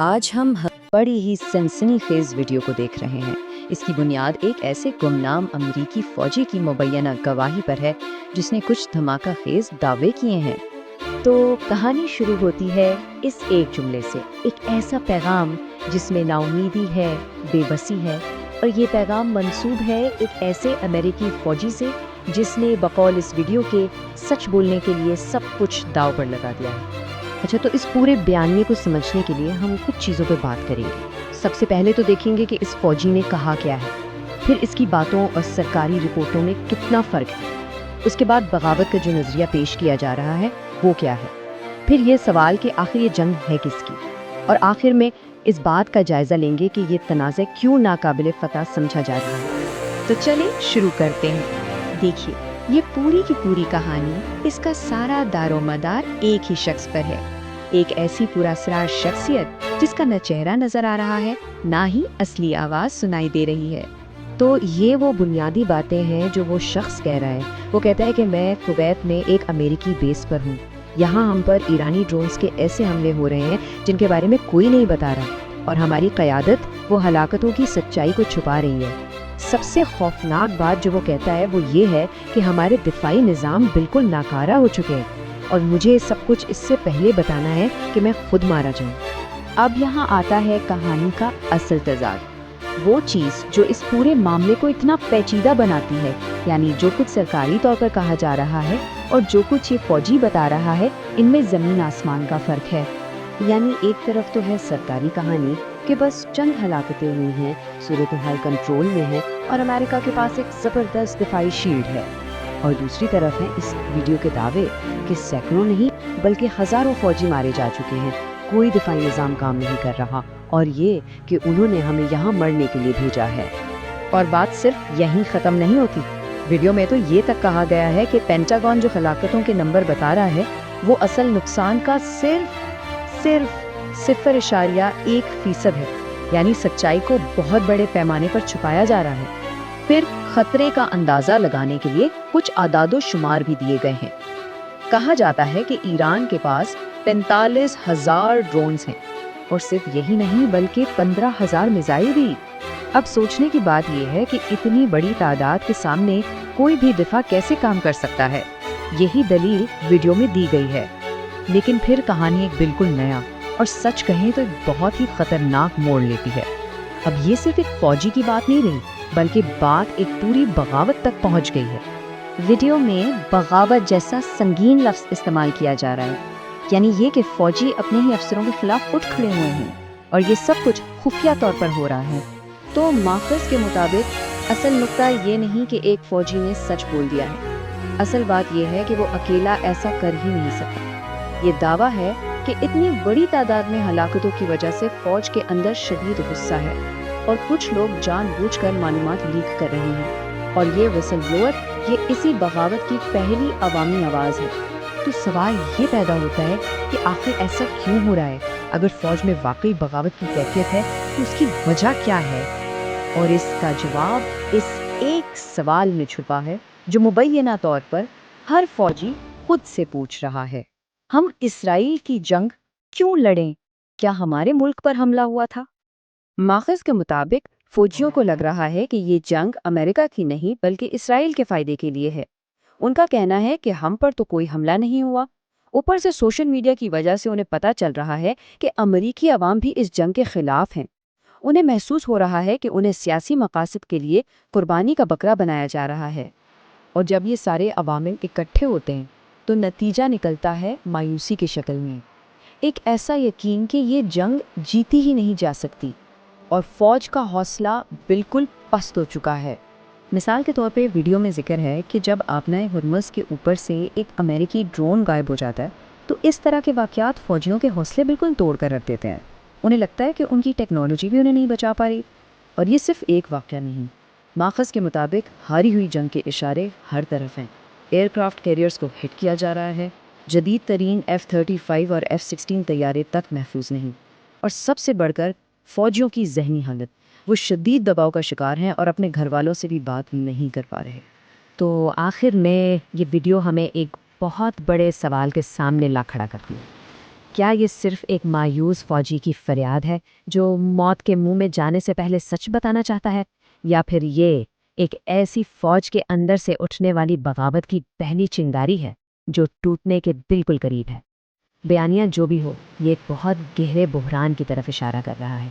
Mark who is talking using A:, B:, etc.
A: آج ہم بڑی ہی سنسنی خیز ویڈیو کو دیکھ رہے ہیں۔ اس کی بنیاد ایک ایسے گمنام امریکی فوجی کی مبینہ گواہی پر ہے جس نے کچھ دھماکہ خیز دعوے کیے ہیں۔ تو کہانی شروع ہوتی ہے اس ایک جملے سے، ایک ایسا پیغام جس میں نا امیدی ہے، بے بسی ہے، اور یہ پیغام منسوب ہے ایک ایسے امریکی فوجی سے جس نے بقول اس ویڈیو کے سچ بولنے کے لیے سب کچھ داؤ پر لگا دیا ہے۔ اچھا، تو اس پورے بیانیے کو سمجھنے کے لیے ہم کچھ چیزوں پہ بات کریں گے۔ سب سے پہلے تو دیکھیں گے کہ اس فوجی نے کہا کیا ہے، پھر اس کی باتوں اور سرکاری رپورٹوں میں کتنا فرق ہے، اس کے بعد بغاوت کا جو نظریہ پیش کیا جا رہا ہے وہ کیا ہے، پھر یہ سوال کہ آخر یہ جنگ ہے کس کی، اور آخر میں اس بات کا جائزہ لیں گے کہ یہ تنازع کیوں ناقابل فتح سمجھا جا رہا ہے۔
B: تو چلیں شروع کرتے ہیں۔ دیکھیے، یہ پوری کی پوری کہانی، اس کا سارا دار و مدار ایک ہی شخص پر ہے، ایک ایسی پراسرار شخصیت جس کا نہ چہرہ نظر آ رہا ہے، نہ ہی اصلی آواز سنائی دے رہی ہے۔
A: تو یہ وہ بنیادی باتیں ہیں جو وہ شخص کہہ رہا ہے۔ وہ کہتا ہے کہ میں کویت میں ایک امریکی بیس پر ہوں، یہاں ہم پر ایرانی ڈرونز کے ایسے حملے ہو رہے ہیں جن کے بارے میں کوئی نہیں بتا رہا، اور ہماری قیادت وہ ہلاکتوں کی سچائی کو چھپا رہی ہے۔ سب سے خوفناک بات جو وہ کہتا ہے وہ یہ ہے کہ ہمارے دفاعی نظام بالکل ناکارہ ہو چکے ہیں، اور مجھے سب کچھ اس سے پہلے بتانا ہے کہ میں خود مارا جاؤں۔
B: اب یہاں آتا ہے کہانی کا اصل تضاد، وہ چیز جو اس پورے معاملے کو اتنا پیچیدہ بناتی ہے، یعنی جو کچھ سرکاری طور پر کہا جا رہا ہے اور جو کچھ یہ فوجی بتا رہا ہے، ان میں زمین آسمان کا فرق ہے۔
A: یعنی ایک طرف تو ہے سرکاری کہانی کہ بس چند ہلاکتیں ہوئی ہیں، صورتحال کنٹرول میں ہے اور امریکہ کے پاس ایک زبردست دفاعی شیلڈ ہے، اور دوسری طرف ہے اس ویڈیو کے دعوے کہ سینکڑوں نہیں بلکہ ہزاروں فوجی مارے جا چکے ہیں، کوئی دفاعی نظام کام نہیں کر رہا، اور یہ کہ انہوں نے ہمیں یہاں مرنے کے لیے بھیجا ہے۔
B: اور بات صرف یہیں ختم نہیں ہوتی، ویڈیو میں تو یہ تک کہا گیا ہے کہ پینٹاگون جو ہلاکتوں کے نمبر بتا رہا ہے وہ اصل نقصان کا صرف 0.1% ہے، یعنی سچائی کو بہت بڑے پیمانے پر چھپایا جا رہا ہے۔ پھر خطرے کا اندازہ لگانے کے لیے کچھ اعداد و شمار بھی دیے گئے ہیں۔ کہا جاتا ہے کہ ایران کے پاس 45,000 ڈرونز ہیں، اور صرف یہی نہیں بلکہ 15,000 میزائل بھی۔ اب سوچنے کی بات یہ ہے کہ اتنی بڑی تعداد کے سامنے کوئی بھی دفاع کیسے کام کر سکتا ہے؟ یہی دلیل ویڈیو میں دی گئی ہے۔ لیکن پھر کہانی ایک بالکل نیا اور سچ کہیں تو ایک بہت ہی خطرناک موڑ لیتی ہے۔ اب یہ صرف ایک فوجی کی بات نہیں رہی، بلکہ بات ایک پوری بغاوت تک پہنچ گئی ہے۔ ویڈیو میں بغاوت جیسا سنگین لفظ استعمال کیا جا رہا ہے، یعنی یہ کہ فوجی اپنے ہی افسروں کے خلاف اٹھ کھڑے ہوئے ہیں، اور یہ سب کچھ خفیہ طور پر ہو رہا ہے۔ تو ماخذ کے مطابق اصل نقطہ یہ نہیں کہ ایک فوجی نے سچ بول دیا ہے، اصل بات یہ ہے کہ وہ اکیلا ایسا کر ہی نہیں سکتا۔ یہ دعویٰ ہے کہ اتنی بڑی تعداد میں ہلاکتوں کی وجہ سے فوج کے اندر شدید غصہ ہے، اور کچھ لوگ جان بوجھ کر معلومات لیک کر رہے ہیں، اور یہ وسل بلوور یہ اسی بغاوت کی پہلی عوامی آواز ہے۔
A: تو سوال یہ پیدا ہوتا ہے کہ آخر ایسا کیوں ہو رہا ہے؟ اگر فوج میں واقعی بغاوت کی کیفیت ہے تو اس کی وجہ کیا ہے؟ اور اس کا جواب اس ایک سوال میں چھپا ہے جو مبینہ طور پر ہر فوجی خود سے پوچھ رہا ہے۔ ہم اسرائیل کی جنگ کیوں لڑیں؟ کیا ہمارے ملک پر حملہ ہوا تھا؟
B: ماخذ کے مطابق فوجیوں کو لگ رہا ہے کہ یہ جنگ امریکہ کی نہیں بلکہ اسرائیل کے فائدے کے لیے ہے۔ ان کا کہنا ہے کہ ہم پر تو کوئی حملہ نہیں ہوا، اوپر سے سوشل میڈیا کی وجہ سے انہیں پتہ چل رہا ہے کہ امریکی عوام بھی اس جنگ کے خلاف ہیں۔ انہیں محسوس ہو رہا ہے کہ انہیں سیاسی مقاصد کے لیے قربانی کا بکرا بنایا جا رہا ہے۔ اور جب یہ سارے عوامل اکٹھے ہوتے ہیں تو نتیجہ نکلتا ہے مایوسی کی شکل میں، ایک ایسا یقین کہ یہ جنگ جیتی ہی نہیں جا سکتی، اور فوج کا حوصلہ بالکل پست ہو چکا ہے۔
A: مثال کے طور پہ ویڈیو میں ذکر ہے کہ جب آبنائے ہرمز کے اوپر سے ایک امریکی ڈرون غائب ہو جاتا ہے تو اس طرح کے واقعات فوجیوں کے حوصلے بالکل توڑ کر رکھ دیتے ہیں۔ انہیں لگتا ہے کہ ان کی ٹیکنالوجی بھی انہیں نہیں بچا پا رہی، اور یہ صرف ایک واقعہ نہیں۔ ماخذ کے مطابق ہاری ہوئی جنگ کے اشارے ہر طرف ہیں۔ ایئر کرافٹ کیریئرز کو ہٹ کیا جا رہا ہے، جدید ترین F-35 اور F-16 طیارے تک محفوظ نہیں، اور سب سے بڑھ کر فوجیوں کی ذہنی حالت، وہ شدید دباؤ کا شکار ہیں اور اپنے گھر والوں سے بھی بات نہیں کر پا رہے۔ تو آخر میں یہ ویڈیو ہمیں ایک بہت بڑے سوال کے سامنے لا کھڑا کرتی ہے
B: کیا یہ صرف ایک مایوس فوجی کی فریاد ہے جو موت کے منہ میں جانے سے پہلے سچ بتانا چاہتا ہے، یا پھر یہ ایک ایسی فوج کے اندر سے اٹھنے والی بغاوت کی پہلی چنگاری ہے جو ٹوٹنے کے بالکل قریب ہے؟ بیانیہ جو بھی ہو، یہ ایک بہت گہرے بحران کی طرف اشارہ کر رہا ہے۔